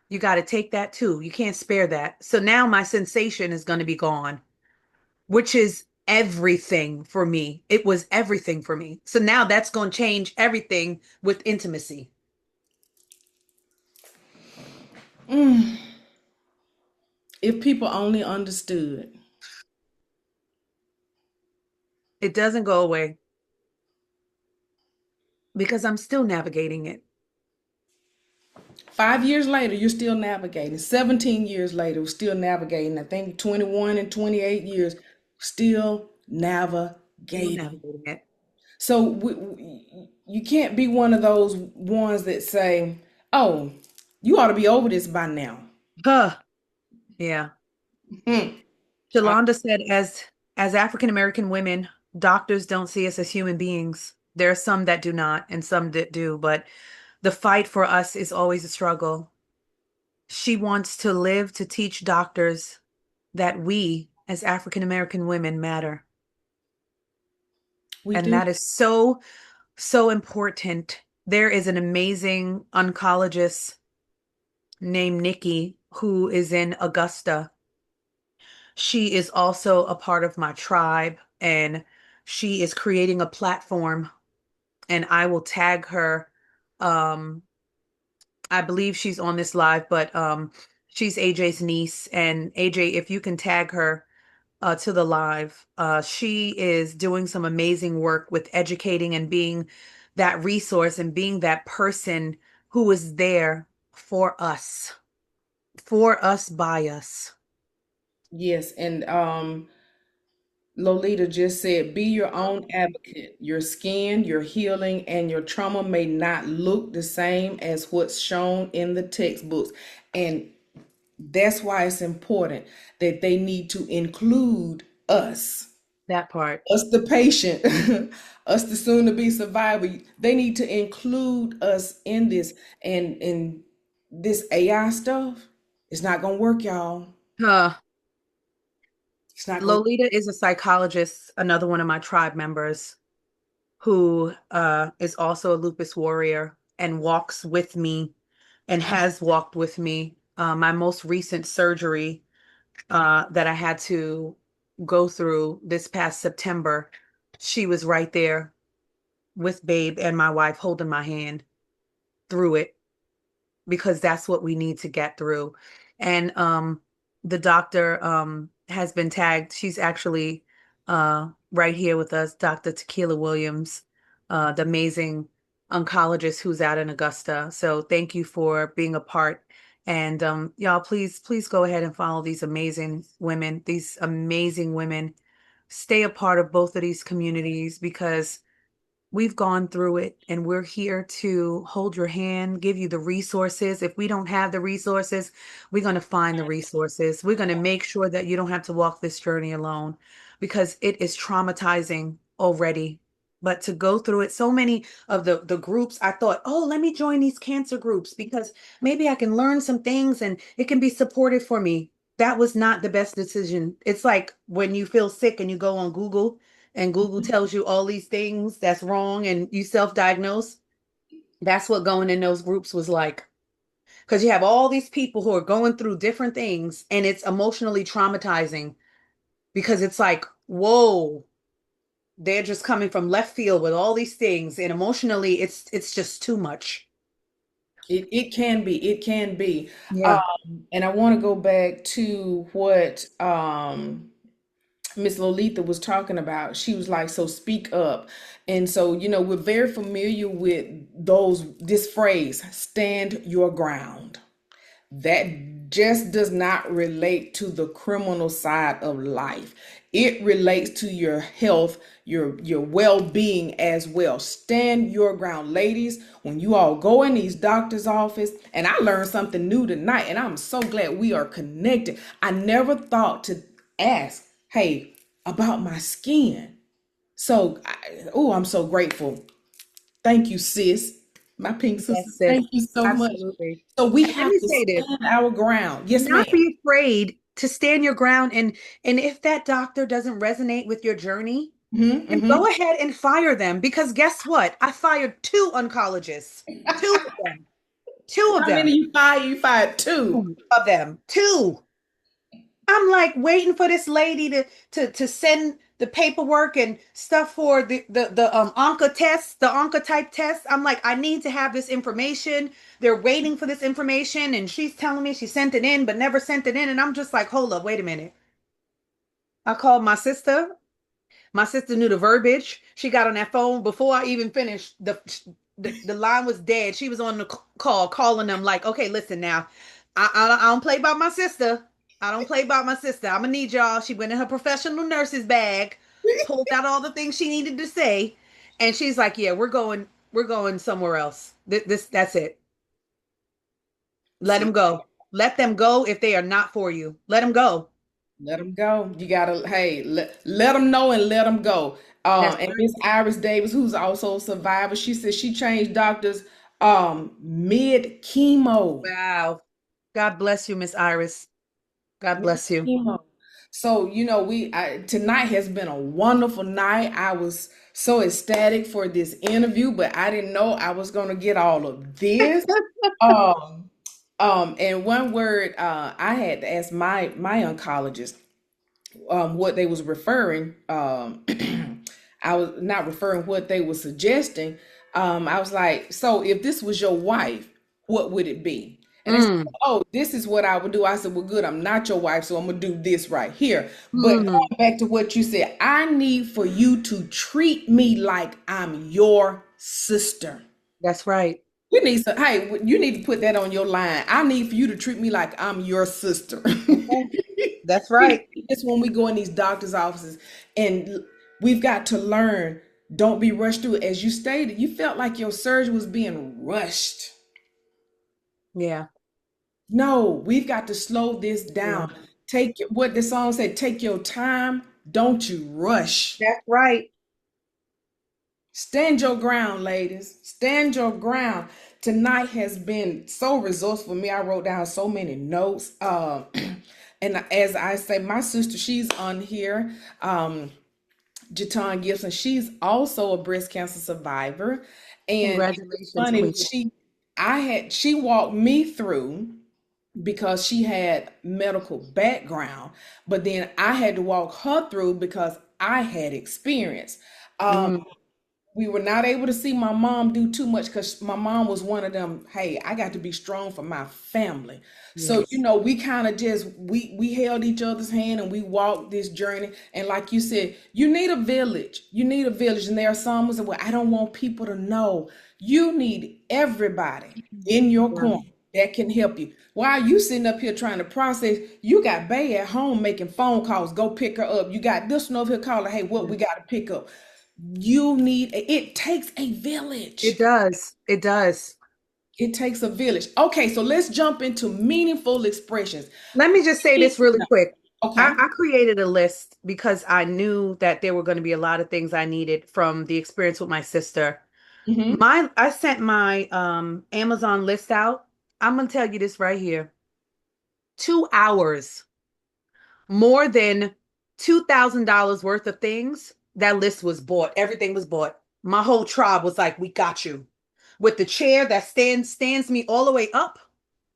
you got to take that too. You can't spare that. So now my sensation is going to be gone, which is everything for me. It was everything for me. So now that's going to change everything with intimacy. Mm. If people only understood. It doesn't go away because I'm still navigating it. 5 years later, you're still navigating. 17 years later, we're still navigating. I think 21 and 28 years, still Still navigating. navigating it. So you can't be one of those ones that say, "Oh, you ought to be over this by now." Huh. Yeah. Hmm. I- Shalonda said, as African American women, doctors don't see us as human beings. There are some that do not and some that do, but the fight for us is always a struggle. She wants to live to teach doctors that we, as African American women, matter. we And do. that is so, so important. There is an amazing oncologist named Nikki who is in Augusta. She is also a part of my tribe, and she is creating a platform and I will tag her. Um, I believe she's on this live, but she's AJ's niece. And AJ, if you can tag her to the live, she is doing some amazing work with educating and being that resource and being that person who is there for us, by us. Yes, and Lolita just said, be your own advocate. Your skin, your healing, and your trauma may not look the same as what's shown in the textbooks. And that's why it's important that they need to include That part. us the patient, us the soon to be survivor. They need to include us in this. And this AI stuff, it's not gonna work, y'all. Uh, It's not gonna. Lolita is a psychologist, another one of my tribe members, who is also a lupus warrior and walks with me and has walked with me. My most recent surgery that I had to go through this past September, she was right there with Babe and my wife holding my hand through it, because that's what we need to get through. And the doctor has been tagged. She's actually right here with us, Dr. Tequila Williams, the amazing oncologist who's out in Augusta. So thank you for being a part. And y'all, please go ahead and follow these amazing women, these amazing women. Stay a part of both of these communities, because we've gone through it and we're here to hold your hand, give you the resources. If we don't have the resources, we're going to find the resources. We're going to make sure that you don't have to walk this journey alone, because it is traumatizing already. But to go through it, so many of the groups, I thought, oh, let me join these cancer groups because maybe I can learn some things and it can be supportive for me. That was not the best decision. It's like when you feel sick and you go on Google and Google tells you all these things that's wrong and you self-diagnose. That's what going in those groups was like. Because you have all these people who are going through different things and it's emotionally traumatizing, because it's like, whoa, they're just coming from left field with all these things. And emotionally, it's just too much. It can be. It can be. Yeah. And I want to go back to what Miss Lolita was talking about. She was like, so speak up. And so, we're very familiar with this phrase, stand your ground. That just does not relate to the criminal side of life. It relates to your health, your well-being as well. Stand your ground, ladies. When you all go in these doctor's office, and I learned something new tonight, and I'm so glad we are connected. I never thought to ask, hey, about my skin. So, I'm so grateful. Thank you, sis. My pink sister. Yes, sis. Thank you so much. Absolutely. So we And let have me to say this. stand our ground. Do Yes, ma'am. not be afraid to stand your ground, and if that doctor doesn't resonate with your journey, Hmm, and hmm. go ahead and fire them, because guess what? I fired two oncologists. Two of them. Two of How many them. you fired? You fired two. Two of them. Two. I'm like waiting for this lady to send the paperwork and stuff for the onco test, the onco type test. I'm like, I need to have this information. They're waiting for this information, and she's telling me she sent it in but never sent it in, and I'm just like, hold up, wait a minute. I called my sister. My sister knew the verbiage. She got on that phone before I even finished. The line was dead. She was on the call calling them like, okay, listen now. I don't play about my sister. I don't play about my sister. I'm gonna need y'all. She went in her professional nurse's bag, pulled out all the things she needed to say, and she's like, yeah, we're going somewhere else. That's it. Let them See, go. Let them go if they are not for you. Let them go. let them go. You gotta, hey, let them know and let them go. That's And right. Miss Iris Davis, who's also a survivor, she said she changed doctors mid chemo. Wow. God bless you, Miss Iris. God bless you. Chemo. So, tonight has been a wonderful night. I was so ecstatic for this interview, but I didn't know I was going to get all of this. Um, and one word, I had to ask my oncologist, what they was referring. I was not referring what they were suggesting. I was like, so if this was your wife, what would it be? And they said, Mm, oh, this is what I would do. I said, well, good, I'm not your wife, so I'm gonna do this right here. But mm. going back to what you said, I need for you to treat me like I'm your sister. That's right. We need some, hey, you need to put that on your line. I need for you to treat me like I'm your sister. Okay. That's We right. need this when we go in these doctor's offices, and we've got to learn. Don't be rushed through it. As you stated, you felt like your surgery was being rushed. Yeah. No, we've got to slow this Yeah. down. Take what the song said, take your time, don't you rush. That's right. Stand your ground, ladies. Stand your ground. Tonight has been so resourceful for me. I wrote down so many notes. And as I say, my sister, she's on here. Jatan Gibson, she's also a breast cancer survivor. And it was Congratulations, funny, Queen. she walked me through because she had medical background, but then I had to walk her through because I had experience. Um, Mm, we were not able to see my mom do too much because my mom was one of them, hey, I got to be strong for my family. So yes. we kind of just we held each other's hand and we walked this journey. And like you said, you need a village. You need a village. And there are some who say, well, I don't want people to know. You need everybody in your Yeah. corner that can help you. While you sitting up here trying to process, you got Bay at home making phone calls, go pick her up. You got this one over here calling, hey, what we got to pick up. You need, it takes a It village. does. It does. It takes a village. Okay, so let's jump into meaningful expressions. Let me just say this really quick. Okay. I created a list because I knew that there were going to be a lot of things I needed from the experience with my sister. Mm-hmm. I sent my Amazon list out. I'm gonna tell you this right here. 2 hours, more than $2,000 worth of things. That list was bought. Everything was bought. My whole tribe was like, "We got you." With the chair that stands me all the way up,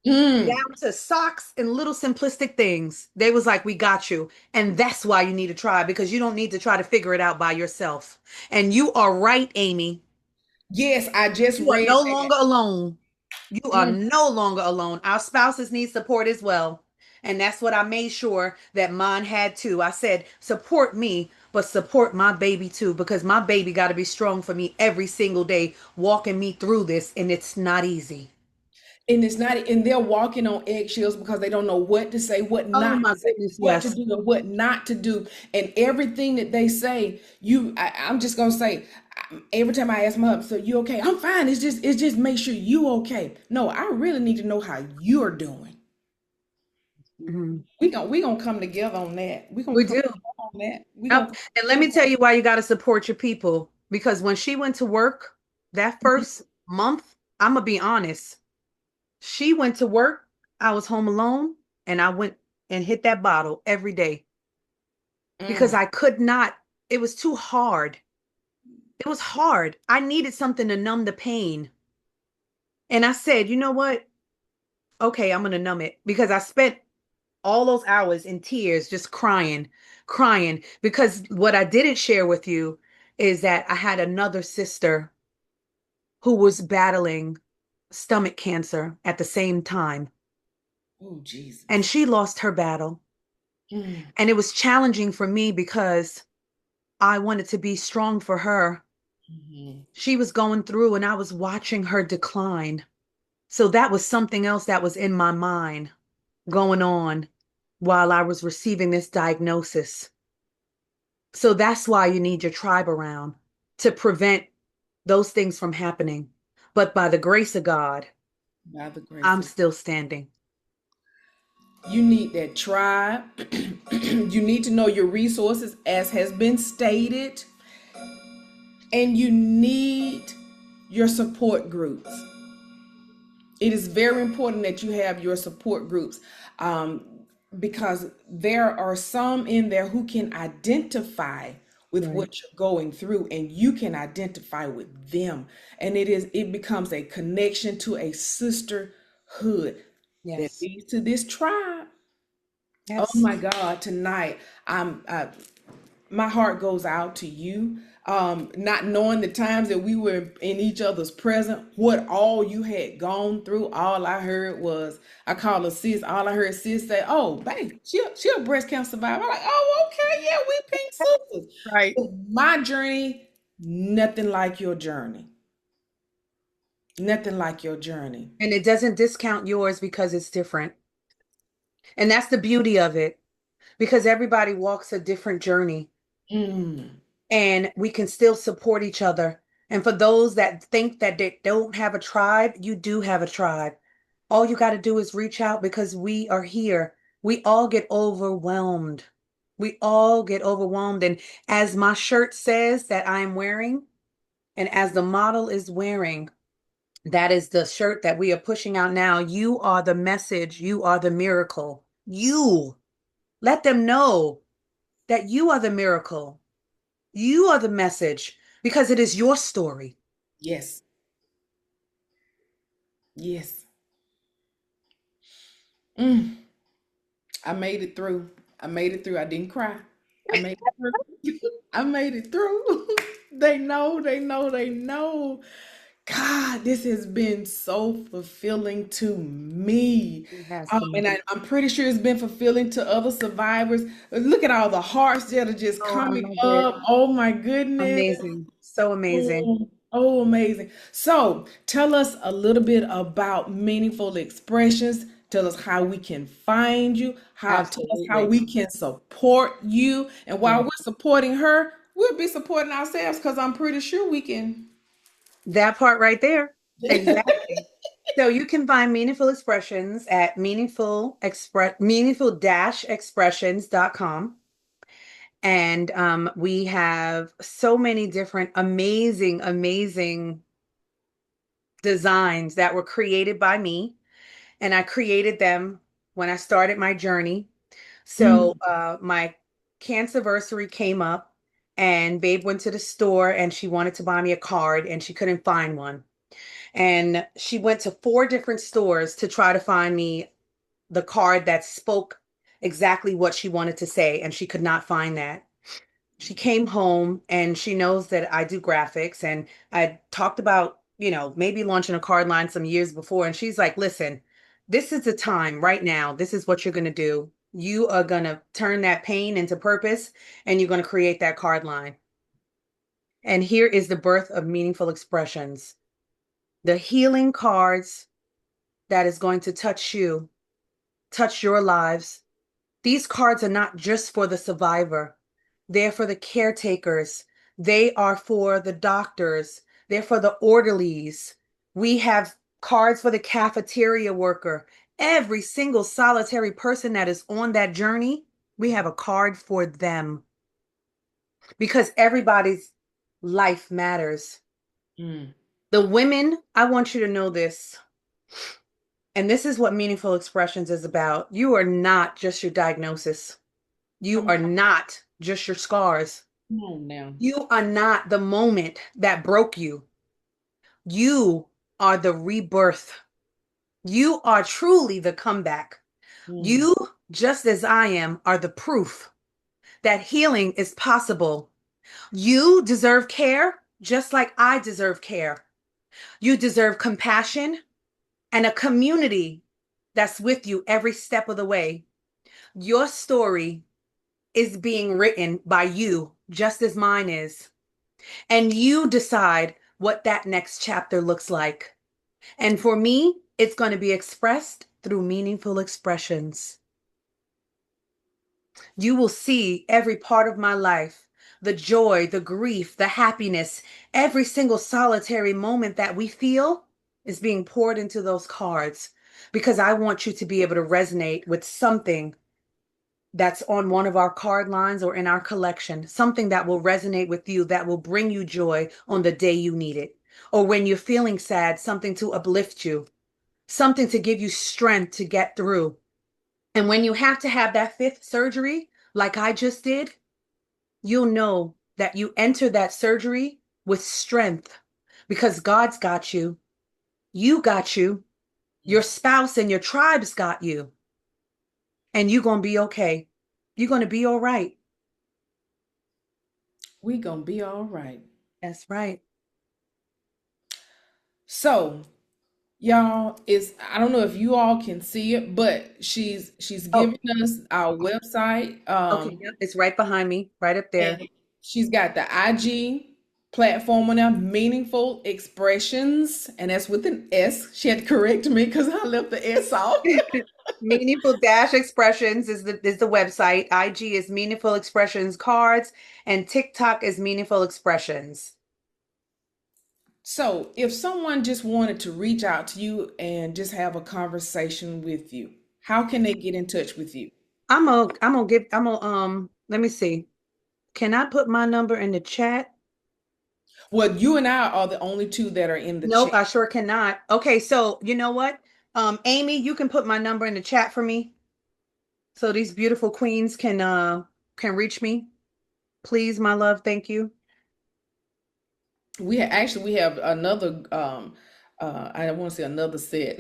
Mm. down to socks and little simplistic things. They was like, "We got you." And that's why you need to try, because you don't need to try to figure it out by yourself. And you are right, Amy. Yes, I just You are read no that. longer alone. You are Mm. no longer alone. Our spouses need support as well. And that's what I made sure that mine had too. I said, support me, but support my baby too, because my baby got to be strong for me every single day, walking me through this. And it's not easy. And it's not, and they're walking on eggshells because they don't know what to say, what Oh not my to say, goodness, what to yes. do, and what not to do. And everything that they say, I'm just gonna say, every time I ask my husband, so you okay? I'm fine. It's just make sure you okay. No, I really need to know how you're doing. Mhm. We gonna come together on that. We gonna We come do. together on that. We gonna Yep. come And let me together. tell you why you got to support your people. Because when she went to work that first month, I'm going to be honest. She went to work. I was home alone and I went and hit that bottle every day because Mm, I could not. It was too hard. It was hard. I needed something to numb the pain. And I said, you know what? Okay, I'm going to numb it because I spent all those hours in tears, just crying, crying. Because what I didn't share with you is that I had another sister who was battling stomach cancer at the same time. oh And Jesus. she lost her battle. Mm, And it was challenging for me because I wanted to be strong for her. mhm. She was going through and I was watching her decline. So that was something else that was in my mind going on while I was receiving this diagnosis. So that's why you need your tribe around to prevent those things from happening. But by the grace of God, By the grace I'm of, still standing. you need that tribe. You need to know your resources, as has been stated, and you need your support groups. It is very important that you have your support groups, um, because there are some in there who can identify with Right. what you're going through, and you can identify with them, and it becomes a connection to a sisterhood that Yes. leads to this tribe. Oh Yes. my God, tonight I'm my heart goes out to you. Not knowing the times that we were in each other's presence, what all you had gone through. All I heard was, I call her sis. All I heard sis say, "Oh, babe, she a breast cancer survivor." I'm like, "Oh, okay, yeah, we pink sisters." Right. But my journey, nothing like your journey. Nothing like your journey. And it doesn't discount yours because it's different. And that's the beauty of it, because everybody walks a different journey Mm, and we can still support each other. And for those that think that they don't have a tribe, you do have a tribe. All you got to do is reach out because we are here. We all get overwhelmed. We all get overwhelmed. And as my shirt says that I'm wearing, and as the model is wearing, that is the shirt that we are pushing out now. You are the message. You are the miracle. You let them know that you are the miracle. You are the message because it is your story. yes, yes. Mm, I made it through. I made it through. I didn't cry. I made it through. I made it through. They know, they know, they know. God, this has been so fulfilling to me. It has for me. And I'm pretty sure it's been fulfilling to other survivors. Look at all the hearts that are just Oh, I coming love it. up. Oh my goodness. Amazing. So amazing. Oh, amazing. So tell us a little bit about meaningful expressions. Tell us how we can find you, tell us how Absolutely. we can support you. And while Yeah. we're supporting her, we'll be supporting ourselves because I'm pretty sure we can. That part right there. Exactly. So you can find meaningful expressions at meaningful-expressions.com. And we have so many different amazing, amazing designs that were created by me. And I created them when I started my journey. So Mm, my cancerversary came up and Babe went to the store and she wanted to buy me a card and she couldn't find one. And she went to four different stores to try to find me the card that spoke exactly what she wanted to say, and she could not find that. She came home and she knows that I do graphics, and I talked about, maybe launching a card line some years before. And she's like, listen, this is the time right now. This is what you're going to do. You are going to turn that pain into purpose and you're going to create that card line. And here is the birth of meaningful expressions. The healing cards that is going to touch you, touch your lives. These cards are not just for the survivor, they're for the caretakers, they are for the doctors, they're for the orderlies. We have cards for the cafeteria worker. Every single solitary person that is on that journey, we have a card for them because everybody's life matters. mm. The women, I want you to know this. And this is what meaningful expressions is about. You are not just your diagnosis. You Come are not just your scars. on now. You are not the moment that broke you. You are the rebirth. You are truly the comeback. Mm, You, just as I am, are the proof that healing is possible. You deserve care just like I deserve care. You deserve compassion and a community that's with you every step of the way. Your story is being written by you, just as mine is. And you decide what that next chapter looks like. And for me, it's going to be expressed through meaningful expressions. You will see every part of my life, the joy, the grief, the happiness, every single solitary moment that we feel is being poured into those cards because I want you to be able to resonate with something that's on one of our card lines or in our collection, something that will resonate with you, that will bring you joy on the day you need it. Or when you're feeling sad, something to uplift you, something to give you strength to get through. And when you have to have that fifth surgery, like I just did, you'll know that you enter that surgery with strength because God's got you got you, your spouse and your tribe's got you, and you're going to be okay. You're going to be all right. We gonna be all right. That's right. So, y'all, is I don't know if you all can see it, but she's Oh, giving us our website. okay. Yep. It's right behind me, right up there. And she's got the IG platform on there, Meaningful Expressions, and that's with an S. She had to correct me because I left the S off. Meaningful Dash Expressions is the website. IG is Meaningful Expressions Cards, and TikTok is Meaningful Expressions. So, if someone just wanted to reach out to you and just have a conversation with you, how can they get in touch with you? Let me see. Can I put my number in the chat? Well, you and I are the only two that are in the Nope, chat. I sure cannot. Okay, so you know what? Amy, you can put my number in the chat for me so these beautiful queens can reach me. Please, my love, thank you. We have another I don't want to say another set.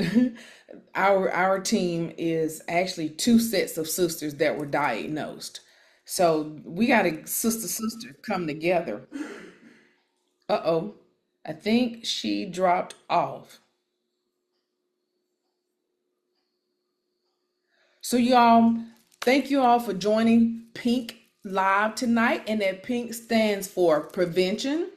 Our team is actually two sets of sisters that were diagnosed. So we got a sister come together. Uh-oh. I think she dropped off. So y'all, thank you all for joining Pink Live tonight. And that Pink stands for prevention,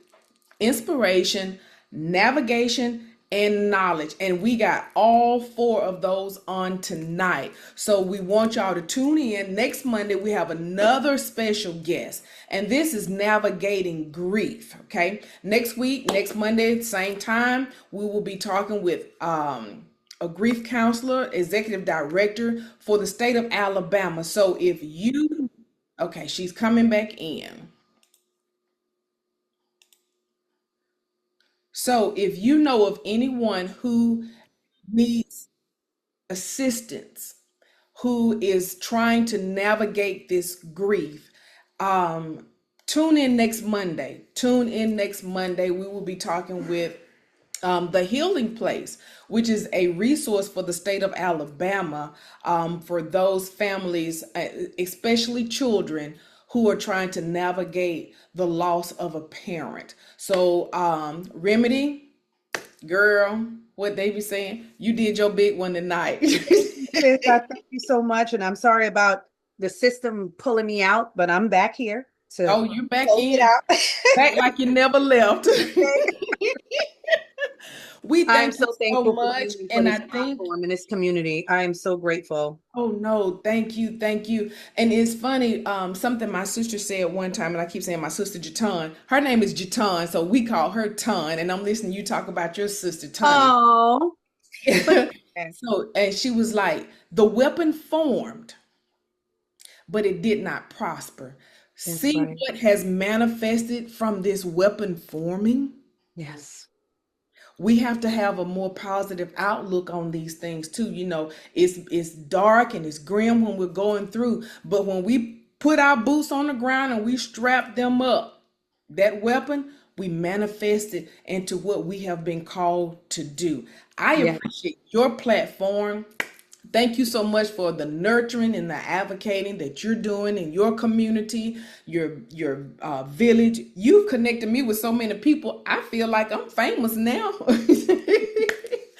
inspiration, navigation, and knowledge. And we got all four of those on tonight. So we want y'all to tune in. Next Monday, we have another special guest. And this is navigating grief. Okay. Next week, next Monday, same time, we will be talking with a grief counselor, executive director for the state of Alabama. So if you, okay, she's coming back in. So if you know of anyone who needs assistance, who is trying to navigate this grief, um, tune in next Monday. Tune in next Monday. We will be talking with the Healing Place, which is a resource for the state of Alabama for those families, especially children, who are trying to navigate the loss of a parent. So, Remedy, girl, what they be saying, you did your big one tonight. Sis, I thank you so much, and I'm sorry about the system pulling me out, but I'm back here to Oh, you back close it in, out. back like you never left. We I am thank you so so thankful for much. you and for And I this think platform and this community. I am so grateful. oh no, thank you, thank you. And it's funny, something my sister said one time, and I keep saying my sister Jatan. Her name is Jatan, so we call her Ton. And I'm listening to you talk about your sister Tunny. Oh, but yeah, So, and she was like, the weapon formed, but it did not prosper. that's See right. what has manifested from this weapon forming? Yes. We have to have a more positive outlook on these things too. You know, it's dark and it's grim when we're going through, but when we put our boots on the ground and we strap them up, that weapon, we manifest it into what we have been called to do. I Yeah. appreciate your platform. Thank you so much for the nurturing and the advocating that you're doing in your community, your village. You've connected me with so many people. I feel like I'm famous now.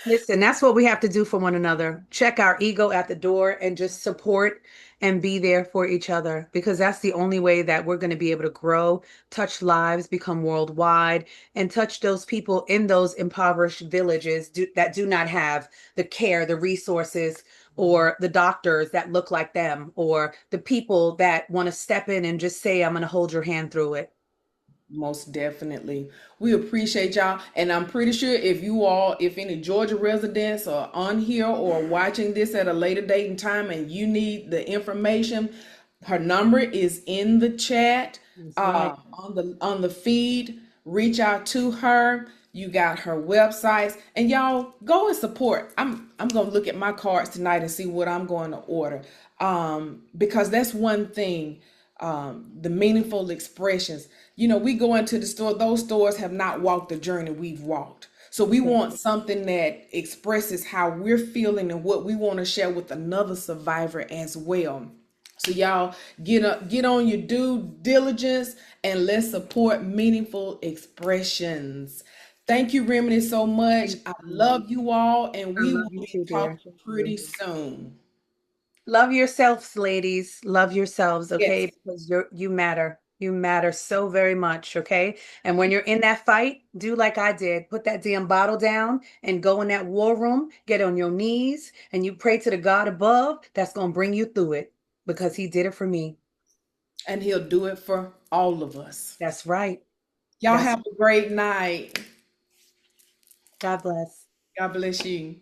Listen, that's what we have to do for one another. Check our ego at the door and just support and be there for each other because that's the only way that we're going to be able to grow, touch lives, become worldwide, and touch those people in those impoverished villages that do not have the care, the resources, or the doctors that look like them, or the people that want to step in and just say, I'm going to hold your hand through it. Most definitely. We appreciate y'all. And I'm pretty sure if you all, if any Georgia residents are on here or watching this at a later date and time and you need the information, her number is in the chat, That's right. on the feed. Reach out to her. You got her websites. And y'all go and support. I'm gonna look at my cards tonight and see what I'm going to order. Because that's one thing, the meaningful expressions. You know, we go into the store, those stores have not walked the journey we've walked. So we want something that expresses how we're feeling and what we want to share with another survivor as well. So y'all get on your due diligence and let's support meaningful expressions. Thank you, Remedy, so much. Thank I you. love you all, and I we love will you be too, dear. talking Thank pretty you. soon. Love yourselves, ladies. Love yourselves, okay? Yes, Because you matter. You matter so very much, okay? And when you're in that fight, do like I did. Put that damn bottle down and go in that war room, get on your knees, and you pray to the God above that's going to bring you through it because he did it for me. and he'll do it for all of us. That's right. Y'all That's have a great night. God bless. God bless you.